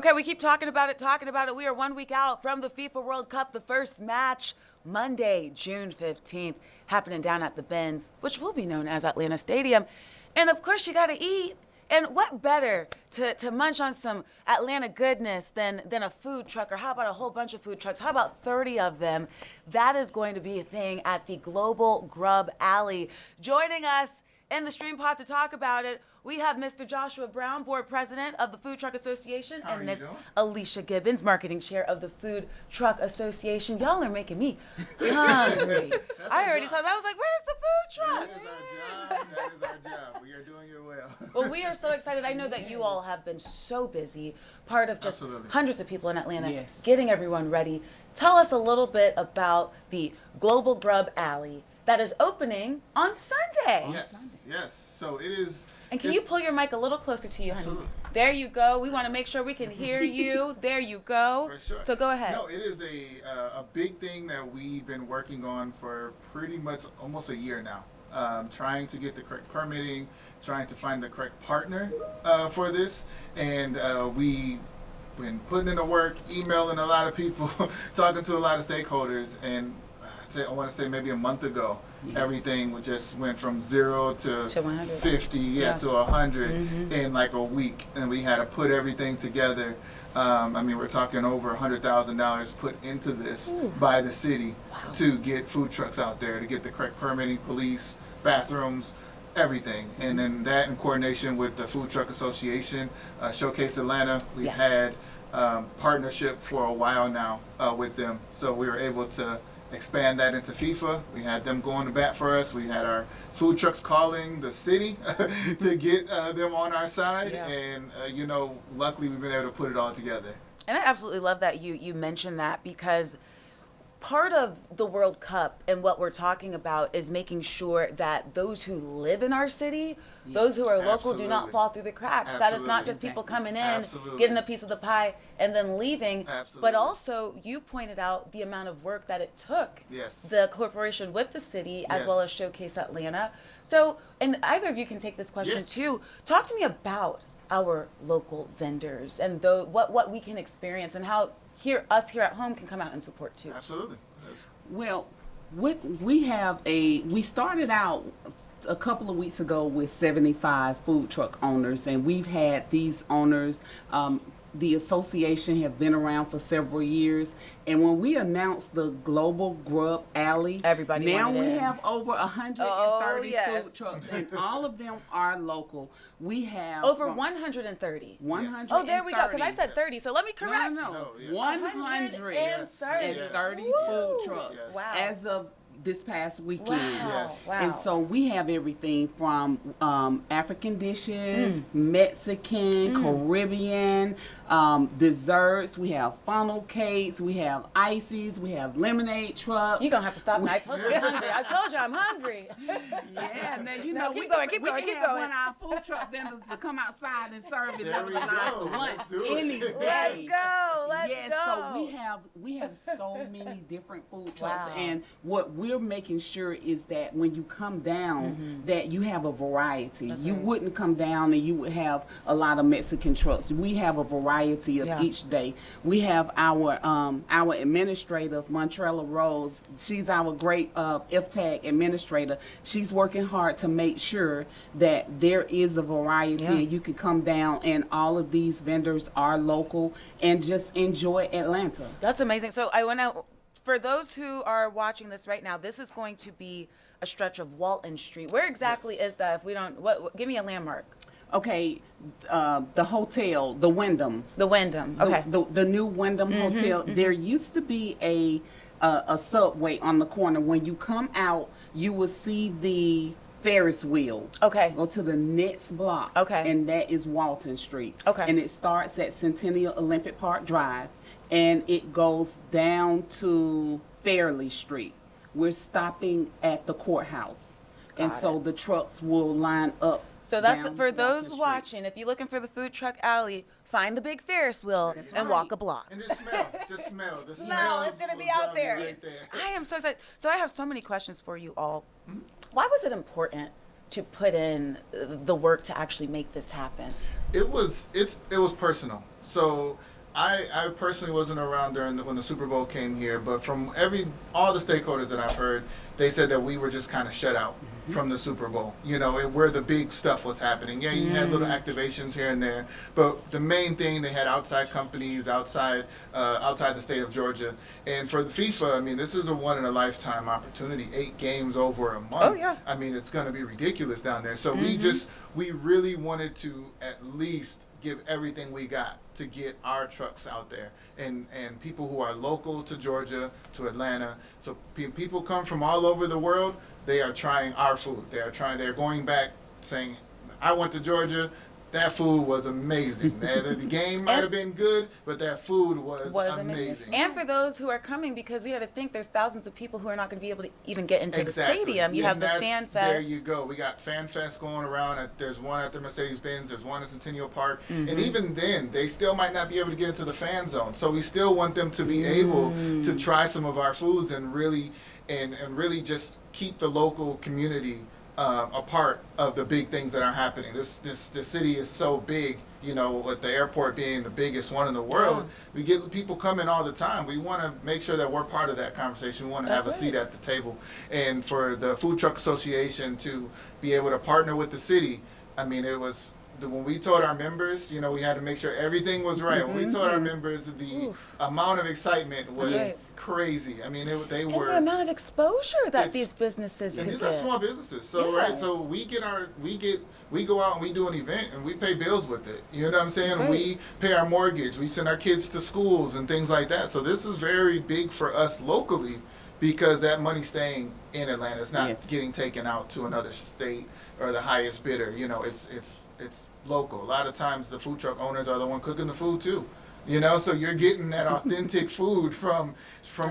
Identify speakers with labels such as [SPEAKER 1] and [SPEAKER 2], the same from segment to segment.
[SPEAKER 1] Okay, we keep talking about it, talking about it. We are 1 week out from the FIFA World Cup. The first match, Monday, June 15th, happening down at the Benz, which will be known as Atlanta Stadium. And of course, you got to eat. And what better to munch on some Atlanta goodness than a food truck, or how about a whole bunch of food trucks? How about 30 of them? That is going to be a thing at the Global Grub Alley. Joining us in the stream pod to talk about it, we have Mr. Joshua Brown, board president of the Food Truck Association, and Miss Alicia Gibbons, marketing chair of the Food Truck Association. Y'all are making me hungry. I already saw that. I was like, where's the food truck?
[SPEAKER 2] That is our job. That is our job. We are doing it well.
[SPEAKER 1] Well, we are so excited. I know that you all have been so busy, part of just hundreds of people in Atlanta, getting everyone ready. Tell us a little bit about the Global Grub Alley that is opening on Sunday.
[SPEAKER 2] Yes. So it is.
[SPEAKER 1] And can you pull your mic a little closer to you, honey?
[SPEAKER 2] Absolutely.
[SPEAKER 1] There you go. We want to make sure we can hear you. There you go.
[SPEAKER 2] For sure.
[SPEAKER 1] So go ahead.
[SPEAKER 2] No, it is a big thing that we've been working on for pretty much almost a year now. Trying to get the correct permitting, trying to find the correct partner for this. And we've been putting in the work, emailing a lot of people, talking to a lot of stakeholders. And I want to say maybe a month ago, everything just went from 0 to 50, to 100 in like a week, and we had to put everything together. I mean, we're talking over $100,000 put into this by the city to get food trucks out there, to get the correct permitting, police, bathrooms, everything. And then that in coordination with the Food Truck Association, Showcase Atlanta, we had partnership for a while now with them, so we were able to expand that into FIFA. We had them going to bat for us. We had our food trucks calling the city to get them on our side. And, luckily we've been able to put it all together.
[SPEAKER 1] And I absolutely love that you mentioned that, because part of the World Cup and what we're talking about is making sure that those who live in our city, those who are local, do not fall through the cracks. That is not just people coming in, getting a piece of the pie, and then leaving. But also, you pointed out the amount of work that it took the corporation with the city, as well as Showcase Atlanta. So, and either of you can take this question too. Talk to me about our local vendors and what we can experience, and how us here at home can come out and support too.
[SPEAKER 2] Absolutely.
[SPEAKER 3] Well, we started out a couple of weeks ago with 75 food truck owners, and we've had these owners. The association have been around for several years, and when we announced the Global Grub Alley,
[SPEAKER 1] everybody
[SPEAKER 3] now we
[SPEAKER 1] in.
[SPEAKER 3] have over 130 food trucks, and all of them are local. We have
[SPEAKER 1] over 130.
[SPEAKER 3] 130.
[SPEAKER 1] Oh, there we go. Because I said 30, so let me correct.
[SPEAKER 3] No. 130 food trucks as of this past weekend.
[SPEAKER 1] Wow.
[SPEAKER 3] And so we have everything from African dishes, Mexican, Caribbean, desserts. We have funnel cakes. We have ices. We have lemonade trucks.
[SPEAKER 1] You're going to have to stop me. I told you I'm hungry. I told you I'm hungry.
[SPEAKER 3] Yeah, now,
[SPEAKER 1] no,
[SPEAKER 3] keep
[SPEAKER 1] going.
[SPEAKER 3] One of our food truck vendors to come outside and serve it for lunch any day.
[SPEAKER 1] Let's go.
[SPEAKER 3] So we have so many different food trucks, and what we're making sure is that when you come down, that you have a variety. You wouldn't come down and you would have a lot of Mexican trucks. We have a variety of each day. We have our administrator, Montrella Rose. She's our great FTAG administrator. She's working hard to make sure that there is a variety, and you can come down, and all of these vendors are local, and just enjoy Atlanta.
[SPEAKER 1] That's amazing. So I want to, for those who are watching this right now, this is going to be a stretch of Walton Street. Where exactly is that? If we don't, give me a landmark.
[SPEAKER 3] Okay, the hotel, the Wyndham.
[SPEAKER 1] The Wyndham. Okay.
[SPEAKER 3] The new Wyndham Hotel. There used to be a subway on the corner. When you come out, you will see the Ferris wheel.
[SPEAKER 1] Okay.
[SPEAKER 3] Go to the next block.
[SPEAKER 1] Okay.
[SPEAKER 3] And that is Walton Street.
[SPEAKER 1] Okay.
[SPEAKER 3] And it starts at Centennial Olympic Park Drive, and it goes down to Fairley Street. We're stopping at the courthouse. So the trucks will line up.
[SPEAKER 1] So that's for those watching. If you're looking for the Food Truck Alley, find the big Ferris wheel and walk a block.
[SPEAKER 2] And just smell. The
[SPEAKER 1] smell is going to be out there.
[SPEAKER 2] Right there.
[SPEAKER 1] I am so excited. So I have so many questions for you all. Why was it important to put in the work to actually make this happen?
[SPEAKER 2] It was personal. So I personally wasn't around when the Super Bowl came here, but from all the stakeholders that I've heard, they said that we were just kind of shut out from the Super Bowl. Where the big stuff was happening. Yeah, you had little activations here and there, but the main thing, they had outside companies outside the state of Georgia. And for the FIFA, I mean, this is a one in a lifetime opportunity. 8 games over a month.
[SPEAKER 1] Oh, yeah.
[SPEAKER 2] I mean, it's going to be ridiculous down there. So we really wanted to at least give everything we got to get our trucks out there, and people who are local to Georgia, to Atlanta. So people come from all over the world. They are trying our food. They're going back saying, I went to Georgia. That food was amazing. The game might have been good, but that food was amazing.
[SPEAKER 1] And for those who are coming, because you got to think there's thousands of people who are not going to be able to even get into the stadium. You have the Fan Fest.
[SPEAKER 2] There you go. We got Fan Fest going around. There's one at the Mercedes-Benz. There's one at Centennial Park. And even then, they still might not be able to get into the fan zone. So we still want them to be able to try some of our foods and really just keep the local community a part of the big things that are happening. The city is so big, with the airport being the biggest one in the world. We get people coming all the time. We want to make sure that we're part of that conversation. We want to have a seat at the table. And for the Food Truck Association to be able to partner with the city, I mean, it was when we told our members, we had to make sure everything was right. When we told our members, the amount of excitement was crazy. I mean, they were.
[SPEAKER 1] And the amount of exposure that these businesses
[SPEAKER 2] and
[SPEAKER 1] could
[SPEAKER 2] these
[SPEAKER 1] get.
[SPEAKER 2] are small businesses. So so we go out and we do an event and we pay bills with it. You know what I'm saying? We pay our mortgage. We send our kids to schools and things like that. So this is very big for us locally, because that money's staying in Atlanta. It's not getting taken out to another state or the highest bidder. It's local. A lot of times the food truck owners are the one cooking the food too. So you're getting that authentic food from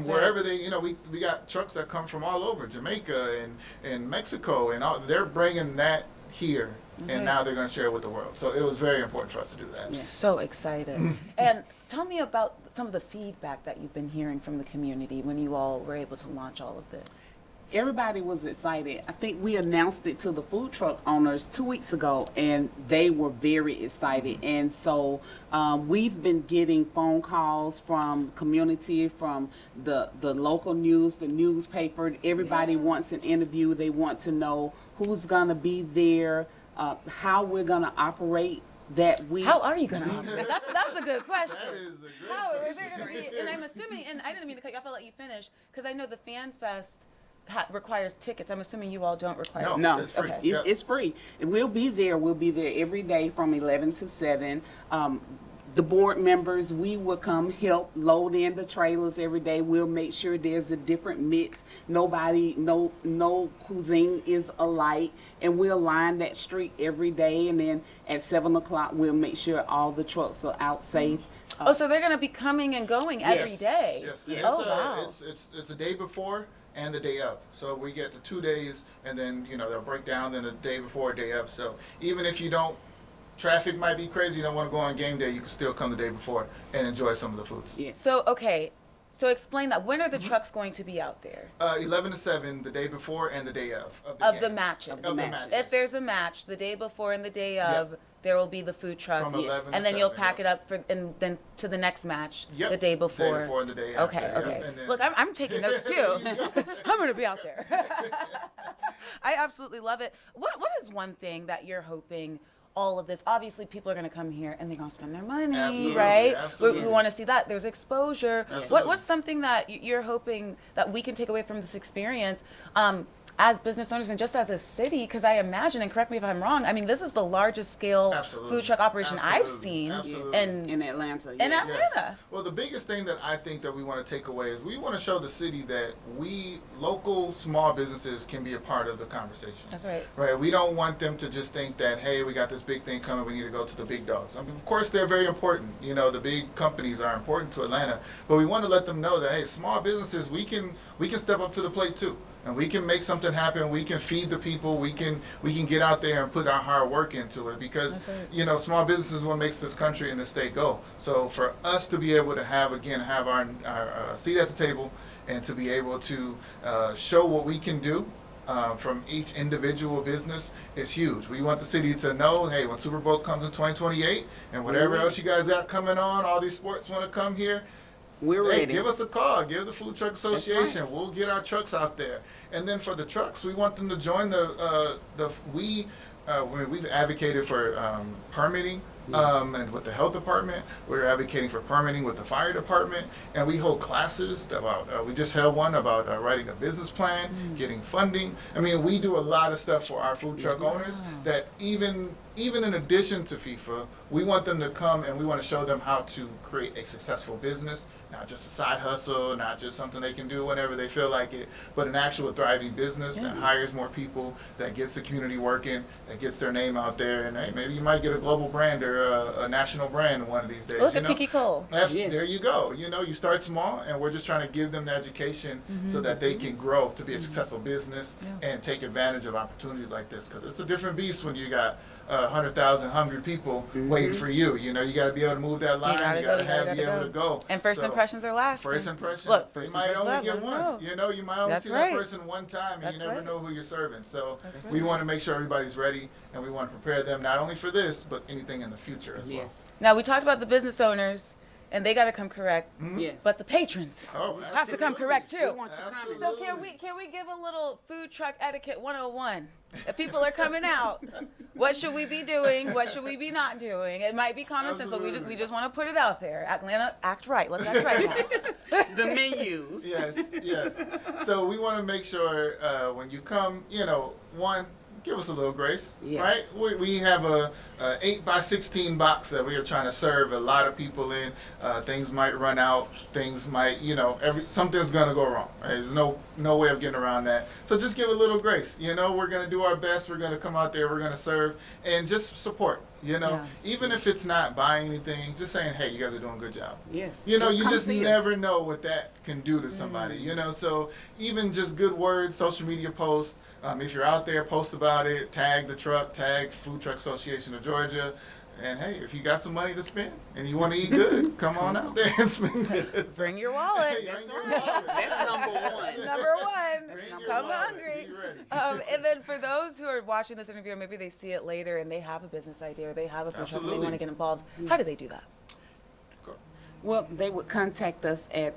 [SPEAKER 2] wherever they, we got trucks that come from all over, Jamaica and Mexico, and they're bringing that here, and now they're going to share it with the world. So it was very important for us to do that.
[SPEAKER 1] So excited. And tell me about some of the feedback that you've been hearing from the community when you all were able to launch all of this.
[SPEAKER 3] Everybody was excited. I think we announced it to the food truck owners 2 weeks ago, and they were very excited. And so we've been getting phone calls from community, from the local news, the newspaper. Everybody wants an interview. They want to know who's going to be there, how we're going to operate that week.
[SPEAKER 1] How are you going to operate? That's a good question.
[SPEAKER 2] That is a great
[SPEAKER 1] How
[SPEAKER 2] question.
[SPEAKER 1] is there going to be? And I'm assuming, and I didn't mean to cut you off. I'll let you finish, because I know the Fan Fest requires tickets. I'm assuming you all don't require tickets.
[SPEAKER 3] No,
[SPEAKER 2] it's free.
[SPEAKER 3] Okay. It's free. We'll be there. We'll be there every day from 11 to 7. The board members, we will come help load in the trailers every day. We'll make sure there's a different mix. No cuisine is alike, and we'll line that street every day. And then at 7 o'clock, we'll make sure all the trucks are out safe.
[SPEAKER 1] So they're going to be coming and going every day.
[SPEAKER 2] Yes.
[SPEAKER 1] Wow.
[SPEAKER 2] It's a day before and the day of. So we get the 2 days, and then they'll break down, then the day before, day of. So even if traffic might be crazy, you don't want to go on game day, you can still come the day before and enjoy some of the foods.
[SPEAKER 3] Yes.
[SPEAKER 1] So explain that. When are the trucks going to be out there?
[SPEAKER 2] 11 to 7, the day before and the day of
[SPEAKER 1] the matches.
[SPEAKER 2] Of the matches.
[SPEAKER 1] If there's a match, the day before and the day of, there will be the food truck.
[SPEAKER 2] From 11
[SPEAKER 1] and
[SPEAKER 2] to
[SPEAKER 1] then you'll
[SPEAKER 2] 7,
[SPEAKER 1] pack it up and then to the next match,
[SPEAKER 2] Yep.
[SPEAKER 1] the day before.
[SPEAKER 2] The day before and the day after.
[SPEAKER 1] Okay.
[SPEAKER 2] And then-
[SPEAKER 1] Look, I'm taking notes too. I'm going to be out there. I absolutely love it. What is one thing that you're hoping all of this? Obviously, people are going to come here and they're going to spend their money,
[SPEAKER 2] Absolutely,
[SPEAKER 1] right?
[SPEAKER 2] absolutely.
[SPEAKER 1] We want to see that. There's exposure.
[SPEAKER 2] Absolutely.
[SPEAKER 1] What's something that you're hoping that we can take away from this experience as business owners and just as a city? Because I imagine, and correct me if I'm wrong, I mean, this is the largest scale food truck operation I've seen
[SPEAKER 3] in Atlanta.
[SPEAKER 1] In Atlanta.
[SPEAKER 2] Yes. Well, the biggest thing that I think that we want to take away is we want to show the city that we, local small businesses, can be a part of the conversation.
[SPEAKER 1] That's right.
[SPEAKER 2] Right. We don't want them to just think that, hey, we got this big thing coming, we need to go to the big dogs. I mean, of course, they're very important. The big companies are important to Atlanta, but we want to let them know that, hey, small businesses, we can step up to the plate too. And we can make something happen. We can feed the people. We can get out there and put our hard work into it, because small business is what makes this country and this state go. So for us to be able to have our seat at the table and to be able to show what we can do, from each individual business is huge. We want the city to know, hey, when Super Bowl comes in 2028 and whatever else you guys got coming on, all these sports want to come here,
[SPEAKER 3] We're
[SPEAKER 2] hey,
[SPEAKER 3] ready.
[SPEAKER 2] give us a call. Give the Food Truck Association.
[SPEAKER 3] right.
[SPEAKER 2] We'll get our trucks out there. And then for the trucks, we want them to join we've advocated for permitting. And with the health department, we're advocating for permitting with the fire department, and we hold classes about. We just held one about writing a business plan, getting funding. I mean, we do a lot of stuff for our food truck owners. That even in addition to FIFA, we want them to come and we want to show them how to create a successful business, not just a side hustle, not just something they can do whenever they feel like it, but an actual thriving business that hires more people, that gets the community working, that gets their name out there, and hey, maybe you might get a global brand or a national brand one of these days.
[SPEAKER 1] Look at Kiki Cole.
[SPEAKER 2] There you go. You start small, and we're just trying to give them the education so that they can grow to be a successful business and take advantage of opportunities like this. Because it's a different beast when you got 100,000 hungry people waiting for you. You got to be able to move that line. You got to be able to go.
[SPEAKER 1] And first impressions are lasting.
[SPEAKER 2] First impressions.
[SPEAKER 1] Look,
[SPEAKER 2] you might only get one. You might only see that person one time, and you never know who you're serving. So we want to make sure everybody's ready, and we want to prepare them not only for this, but anything in the future as well.
[SPEAKER 1] Now, we talked about the business owners, and they got to come correct.
[SPEAKER 3] Yes.
[SPEAKER 1] But the patrons have to come correct too.
[SPEAKER 3] We want your comments.
[SPEAKER 1] So can we give a little food truck etiquette 101? If people are coming out, what should we be doing? What should we be not doing? It might be common sense, but we just want to put it out there. Atlanta, act right. Let's act right now.
[SPEAKER 3] The menus.
[SPEAKER 2] Yes. So we want to make sure when you come, one, give us a little grace, right? We have a 8x16 box that we are trying to serve a lot of people in. Things might run out. Things might, something's gonna go wrong. Right? There's no way of getting around that. So just give a little grace. We're gonna do our best. We're gonna come out there. We're gonna serve and just support. Even if it's not buying anything, just saying, hey, you guys are doing a good job.
[SPEAKER 3] Yes.
[SPEAKER 2] You just never know what that can do to somebody. So even just good words, social media posts. If you're out there, post about it, tag the truck, tag Food Truck Association of Georgia. And hey, if you got some money to spend and you want to eat good, come on out there and spend it.
[SPEAKER 1] Bring your wallet.
[SPEAKER 3] That's number one.
[SPEAKER 1] Number one.
[SPEAKER 2] Bring your
[SPEAKER 1] Come
[SPEAKER 2] wallet.
[SPEAKER 1] hungry.
[SPEAKER 2] Be ready.
[SPEAKER 1] And then for those who are watching this interview, maybe they see it later and they have a business idea or they have a food truck and they want to get involved. How do they do that?
[SPEAKER 3] Well, they would contact us at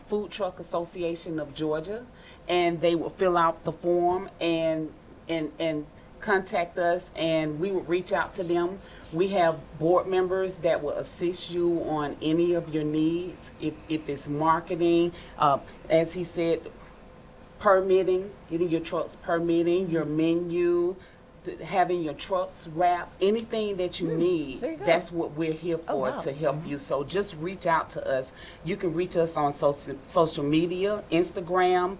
[SPEAKER 3] Food Truck Association of Georgia, and they would fill out the form and contact us, and we would reach out to them. We have board members that will assist you on any of your needs. If it's marketing, as he said, permitting, getting your trucks permitting, your menu, having your trucks wrapped, anything that you need, that's what we're here for, to help you. So just reach out to us. You can reach us on social media, Instagram,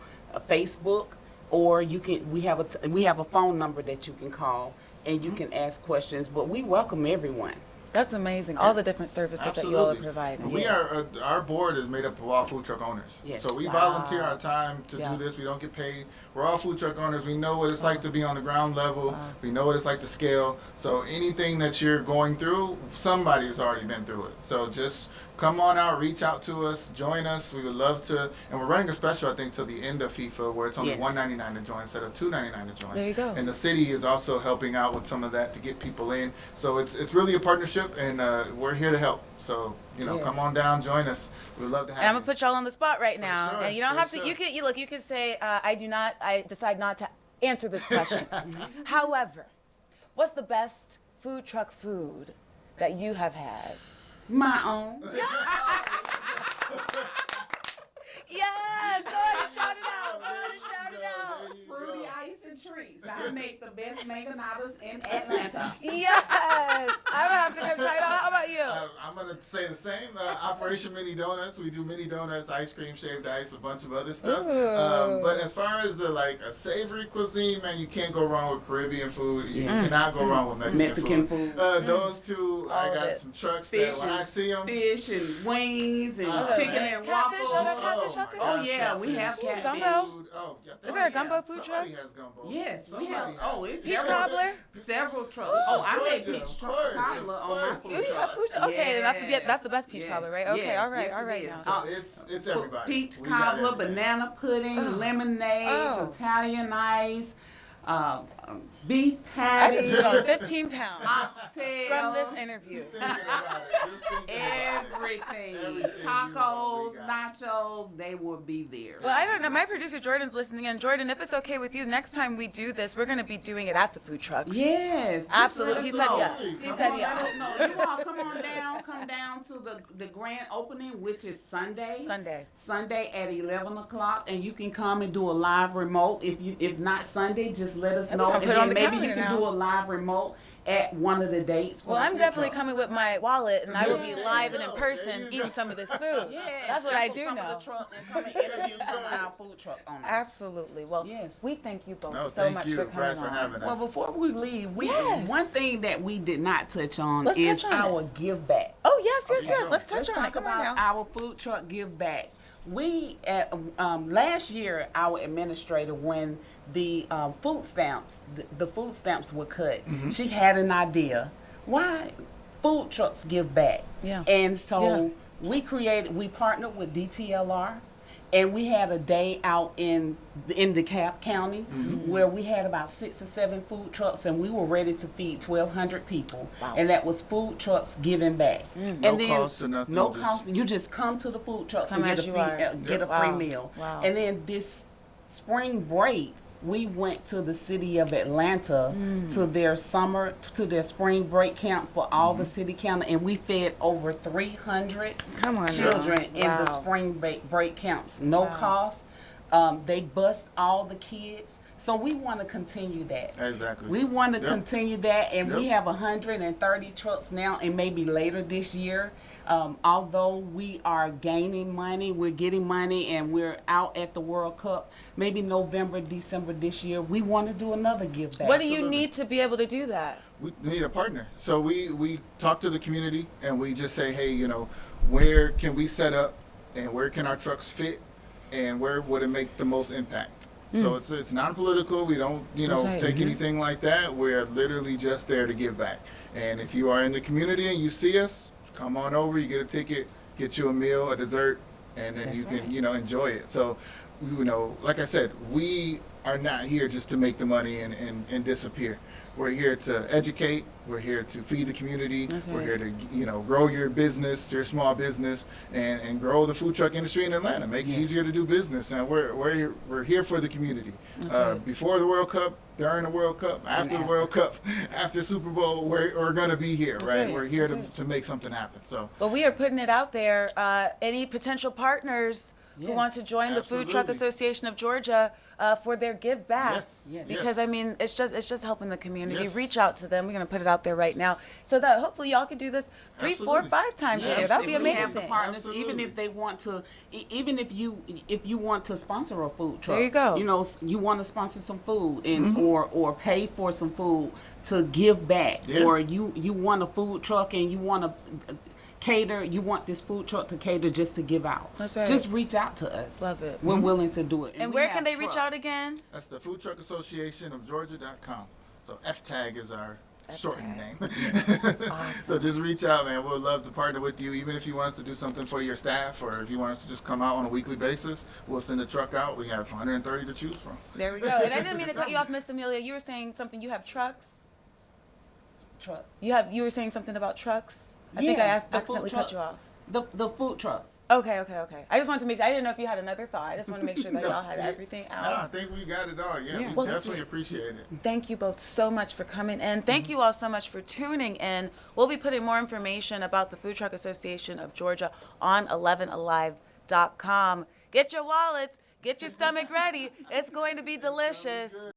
[SPEAKER 3] Facebook, or we have a phone number that you can call and you can ask questions. But we welcome everyone.
[SPEAKER 1] That's amazing. All the different services that you all are providing.
[SPEAKER 2] We are our board is made up of all food truck owners.
[SPEAKER 3] Yes.
[SPEAKER 2] So we volunteer our time to do this. We don't get paid. We're all food truck owners. We know what it's like to be on the ground level. We know what it's like to scale. So anything that you're going through, somebody has already been through it. So just come on out, reach out to us, join us. We would love to. And we're running a special, I think, till the end of FIFA, where it's only $1.99 to join instead of $2.99 to join.
[SPEAKER 1] There you go.
[SPEAKER 2] And the city is also helping out with some of that to get people in. So it's really a partnership, and we're here to help. So come on down, join us. We'd love to have you.
[SPEAKER 1] And I'm gonna put y'all on the spot right now,
[SPEAKER 2] sure,
[SPEAKER 1] and you don't have to.
[SPEAKER 2] sure.
[SPEAKER 1] You can say I decide not to answer this question. However, what's the best food truck food that you have had?
[SPEAKER 3] My own.
[SPEAKER 1] Yes, go ahead and shout it out. Go ahead and shout it out.
[SPEAKER 3] Fruity ice and treats. I make the best mangonadas in Atlanta.
[SPEAKER 1] Yes, I'm gonna have to come try it out. How about you?
[SPEAKER 2] I'm going to say the same. Operation Mini Donuts. We do mini donuts, ice cream, shaved ice, a bunch of other stuff. But as far as a savory cuisine, man, you can't go wrong with Caribbean food. You cannot go wrong with Mexican food. Those two, I got some trucks that when I see them.
[SPEAKER 3] Fish and wings and chicken and
[SPEAKER 1] Catfish,
[SPEAKER 3] waffles.
[SPEAKER 1] catfish.
[SPEAKER 3] Oh yeah, we have catfish.
[SPEAKER 1] Gumbo?
[SPEAKER 2] Is
[SPEAKER 1] there a gumbo food truck?
[SPEAKER 2] Somebody has gumbo.
[SPEAKER 3] Yes, we have.
[SPEAKER 2] Somebody
[SPEAKER 3] Oh, it's
[SPEAKER 1] Peach
[SPEAKER 3] several,
[SPEAKER 1] cobbler?
[SPEAKER 3] several trucks. Oh, I make
[SPEAKER 2] Georgia,
[SPEAKER 3] peach
[SPEAKER 2] of course,
[SPEAKER 3] cobbler on my
[SPEAKER 2] of
[SPEAKER 3] food
[SPEAKER 1] You have
[SPEAKER 3] truck.
[SPEAKER 1] food? Okay, that's the yeah, that's the best peach
[SPEAKER 3] Yes,
[SPEAKER 1] cobbler, right? Okay,
[SPEAKER 3] yes,
[SPEAKER 1] all right,
[SPEAKER 3] yes,
[SPEAKER 1] all
[SPEAKER 3] it
[SPEAKER 1] right
[SPEAKER 3] is.
[SPEAKER 1] now.
[SPEAKER 2] So it's everybody.
[SPEAKER 3] Peach
[SPEAKER 2] We got
[SPEAKER 3] cobbler,
[SPEAKER 2] everything.
[SPEAKER 3] banana pudding, lemonade,
[SPEAKER 1] Oh.
[SPEAKER 3] Italian ice, beef
[SPEAKER 1] I just
[SPEAKER 3] patty,
[SPEAKER 1] put on 15 pounds
[SPEAKER 3] oxtail.
[SPEAKER 1] from this interview.
[SPEAKER 2] Thinking about it, just thinking about it.
[SPEAKER 3] Everything.
[SPEAKER 2] Everything you
[SPEAKER 3] Tacos,
[SPEAKER 2] know we got.
[SPEAKER 3] nachos, they will be there.
[SPEAKER 1] Well, I don't know. My producer Jordan's listening in. Jordan, if it's okay with you, next time we do this, we're going to be doing it at the food trucks.
[SPEAKER 3] Yes. just
[SPEAKER 1] Absolutely. He
[SPEAKER 3] let us
[SPEAKER 1] said
[SPEAKER 3] know.
[SPEAKER 1] yeah. He
[SPEAKER 2] Come
[SPEAKER 1] said
[SPEAKER 2] on,
[SPEAKER 1] yeah.
[SPEAKER 3] Let us know. You all come on down. Come down to the grand opening, which is Sunday. Sunday at 11 o'clock, and you can come and do a live remote. If not Sunday, just let us know.
[SPEAKER 1] I'll
[SPEAKER 3] And
[SPEAKER 1] put it on
[SPEAKER 3] then
[SPEAKER 1] the
[SPEAKER 3] maybe you
[SPEAKER 1] calendar
[SPEAKER 3] can
[SPEAKER 1] now.
[SPEAKER 3] do a live remote at one of the dates.
[SPEAKER 1] Well,
[SPEAKER 3] for the
[SPEAKER 1] I'm
[SPEAKER 3] food
[SPEAKER 1] definitely
[SPEAKER 3] truck.
[SPEAKER 1] coming with my wallet, and I will be
[SPEAKER 2] Yeah.
[SPEAKER 1] live and in
[SPEAKER 2] There
[SPEAKER 1] person
[SPEAKER 2] you go.
[SPEAKER 1] eating some of this food.
[SPEAKER 3] Yeah,
[SPEAKER 1] That's what I
[SPEAKER 3] sample
[SPEAKER 1] do
[SPEAKER 3] some
[SPEAKER 1] know.
[SPEAKER 3] Of the truck and come and interview some of our food truck owners.
[SPEAKER 1] Absolutely. Well,
[SPEAKER 3] Yes.
[SPEAKER 1] we thank you both
[SPEAKER 2] No,
[SPEAKER 1] so
[SPEAKER 2] thank
[SPEAKER 1] much
[SPEAKER 2] you
[SPEAKER 1] for
[SPEAKER 2] guys
[SPEAKER 1] coming
[SPEAKER 2] for
[SPEAKER 1] on.
[SPEAKER 2] having us.
[SPEAKER 3] Well, before we leave,
[SPEAKER 1] Yes.
[SPEAKER 3] one thing that we did not touch on
[SPEAKER 1] Let's
[SPEAKER 3] is
[SPEAKER 1] touch on
[SPEAKER 3] our give back.
[SPEAKER 1] Oh, yes, yes,
[SPEAKER 2] Okay,
[SPEAKER 1] yes.
[SPEAKER 2] go.
[SPEAKER 1] Let's touch
[SPEAKER 3] Let's
[SPEAKER 1] on
[SPEAKER 3] talk
[SPEAKER 1] it. Come on
[SPEAKER 3] about
[SPEAKER 1] now.
[SPEAKER 3] our food truck give back. We last year, our administrator, when the food stamps, the food stamps were cut,
[SPEAKER 1] Mm-hmm.
[SPEAKER 3] she had an idea. Why food trucks give back?
[SPEAKER 1] Yeah.
[SPEAKER 3] And so we partnered with DTLR. And we had a day out in DeKalb County where we had about 6 or 7 food trucks, and we were ready to feed 1,200 people.
[SPEAKER 1] Wow.
[SPEAKER 3] And that was food trucks giving back.
[SPEAKER 2] No
[SPEAKER 3] And then
[SPEAKER 2] cost or nothing,
[SPEAKER 3] no
[SPEAKER 2] just-
[SPEAKER 3] cost. You just come to the food trucks
[SPEAKER 1] Come
[SPEAKER 3] and
[SPEAKER 1] as
[SPEAKER 3] get
[SPEAKER 1] you are.
[SPEAKER 3] a
[SPEAKER 1] Wow.
[SPEAKER 3] free meal.
[SPEAKER 1] Wow.
[SPEAKER 3] And then this spring break, we went to the city of Atlanta to their spring break camp for all the city county, and we fed over 300
[SPEAKER 1] Come on now.
[SPEAKER 3] children in the
[SPEAKER 1] Wow.
[SPEAKER 3] spring break camps. No
[SPEAKER 1] Wow.
[SPEAKER 3] cost. They bust all the kids. So we want to continue that.
[SPEAKER 2] Exactly.
[SPEAKER 3] We want to
[SPEAKER 2] Yep.
[SPEAKER 3] continue that, and we
[SPEAKER 2] Yep.
[SPEAKER 3] have 130 trucks now, and maybe later this year. Although we are gaining money, we're getting money, and we're out at the World Cup. Maybe November, December this year, we want to do another give back.
[SPEAKER 1] What do you
[SPEAKER 2] Absolutely.
[SPEAKER 1] need to be able to do that?
[SPEAKER 2] We need a partner. So we talk to the community and we just say, hey, where can we set up and where can our trucks fit and where would it make the most impact? So it's non-political. We don't,
[SPEAKER 1] That's right.
[SPEAKER 2] take anything like that. We're literally just there to give back. And if you are in the community and you see us, come on over. You get a ticket, get you a meal, a dessert, and then
[SPEAKER 1] That's
[SPEAKER 2] you can,
[SPEAKER 1] right.
[SPEAKER 2] enjoy it. So, like I said, we are not here just to make the money and disappear. We're here to educate. We're here to feed the community.
[SPEAKER 1] That's
[SPEAKER 2] We're
[SPEAKER 1] right.
[SPEAKER 2] here to, grow your business, your small business, and grow the food truck industry in Atlanta. Make it easier to do business. And we're here for the community.
[SPEAKER 1] right.
[SPEAKER 2] Before the World Cup, during the World Cup, after the World Cup, after Super Bowl, we're gonna be here,
[SPEAKER 1] That's
[SPEAKER 2] right?
[SPEAKER 1] right.
[SPEAKER 2] We're here
[SPEAKER 1] That's right.
[SPEAKER 2] to make something happen. So.
[SPEAKER 1] Well, we are putting it out there. Any potential partners who
[SPEAKER 3] Yes,
[SPEAKER 1] want to join the Food Truck
[SPEAKER 2] absolutely.
[SPEAKER 1] Association of Georgia for their give back?
[SPEAKER 2] Yes, yes.
[SPEAKER 1] Because I mean, it's just helping the community.
[SPEAKER 2] Yes.
[SPEAKER 1] Reach out to them. We're gonna put it out there right now, so that hopefully y'all can do this 3, 4,
[SPEAKER 2] Absolutely.
[SPEAKER 1] 5 times a
[SPEAKER 2] Yes,
[SPEAKER 1] year. That'd be
[SPEAKER 3] if we have the
[SPEAKER 1] amazing.
[SPEAKER 3] partners, even
[SPEAKER 2] Absolutely.
[SPEAKER 3] if they want to, even if you want to sponsor a food truck,
[SPEAKER 1] There you go.
[SPEAKER 3] You want to sponsor some food and or pay for some food to give back,
[SPEAKER 2] Yeah.
[SPEAKER 3] or you want a food truck and you want to cater, you want this food truck to cater just to give out.
[SPEAKER 1] That's right.
[SPEAKER 3] Just reach out to us.
[SPEAKER 1] Love it.
[SPEAKER 3] We're willing to do it.
[SPEAKER 1] And
[SPEAKER 3] we
[SPEAKER 1] where
[SPEAKER 3] have
[SPEAKER 1] can they reach out
[SPEAKER 3] trucks.
[SPEAKER 1] again?
[SPEAKER 2] That's the Food Truck Association of Georgia.com. So FTAG is our shortened name. So just reach out, man. We'll love to partner with you, even if you want us to do something for your staff or if you want us to just come out on a weekly basis. We'll send a truck out. We have 130 to choose from.
[SPEAKER 1] There we go. And I didn't mean to cut you off, Miss Amelia. You were saying something. You have trucks.
[SPEAKER 3] Trucks.
[SPEAKER 1] You were saying something about trucks. I think I
[SPEAKER 3] Yeah, the food
[SPEAKER 1] accidentally cut you
[SPEAKER 3] trucks.
[SPEAKER 1] off.
[SPEAKER 3] The food trucks.
[SPEAKER 1] Okay. I just wanted to make sure. I didn't know if you had another thought. I just want to make sure that y'all had everything
[SPEAKER 2] No, I
[SPEAKER 1] out.
[SPEAKER 2] think we got it all. Yeah, we
[SPEAKER 1] Well,
[SPEAKER 2] definitely appreciate it.
[SPEAKER 1] Thank you both so much for coming in. Thank you all so much for tuning in. We'll be putting more information about the Food Truck Association of Georgia on 11alive.com. Get your wallets. Get your stomach ready. It's going to be delicious.